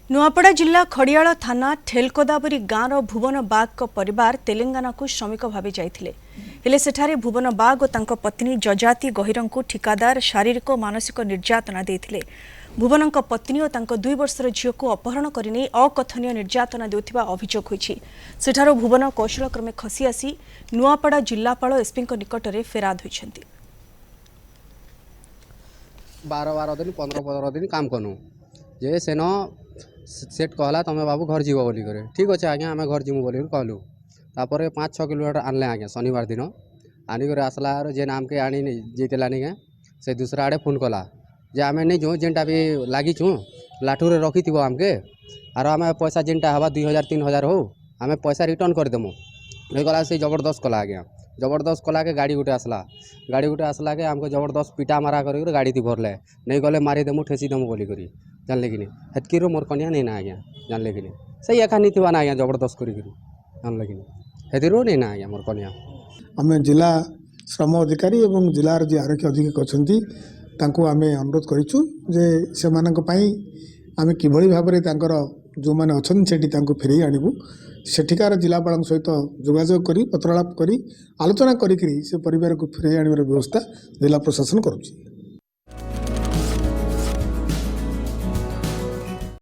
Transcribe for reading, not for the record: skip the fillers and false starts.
नुआपड़ा जिला खड़ियाल थाना ठेलकोदाबरी गाँव भुवन बाग परिवार तेलंगाना को श्रमिक भाव जाइथिले हेले सेठारे भुवन बाग और तांको पत्नी जजाति गहिरं को ठिकादार शारीरिक और मानसिक निर्यातना देथिले। भुवन पत्नी और तांको 2 वर्षर झील को अपहरण करने अकथनीय निर्यातना देउथिबा अभियोग होइछि। सेठारो भुवन कौशलक्रमे खसी आसी नुआपड़ा जिलापाल एसपी निकट में फेराद होइछन्ति। 12 दिन 15 दिन काम कनु जे सेन सेट कहला तुम बाबू घर जीव बोली करे ठीक अच्छे आज्ञा आम घर जीमु बोली कहलु तापर 5-6 किलोमीटर आनले आज्ञा शनिवार दिन आनिक आसला जे नाम के आनी जीतला नहीं से दूसरा आड़े फोन कला जे आम नहीं जो जेनटा भी लगिचु लाठूरे रखी थी आमके आर आम पैसा जेनटा हवा 2000-3000 हो आम पैसा रिटर्न करदेमु नहीं गला से जबरदस्त कला आज्ञा जबरदस्त कला के गाड़ी गुटे आसला के आमको जबरदस्त पिटा मारा कर गाड़ी थी भरले नहीं गले मारिदेमु ठेसी देमु बोली करी जानले कि नहीं हेतकी मोर कनिया नहीं ना आज्ञा जानले कि नहीं सही एका नीति ना आज्ञा जबरदस्त करी जानले कि नहीं हेतिरो नहीं ना आज्ञा मोर कनिया आम जिला श्रम अधिकारी और जिलार जी आरक्षी अधीक्षक अच्छा आम अनुरोध करूँ जे से आम कि भाव में जो मैंने अच्छा फेर आणबू सेठिकार जिलापाल सहित जोगाजोग कर पत्रलाप कर आलोचना करी से परिवार को फेर आनबार व्यवस्था जिला प्रशासन करुच्ची।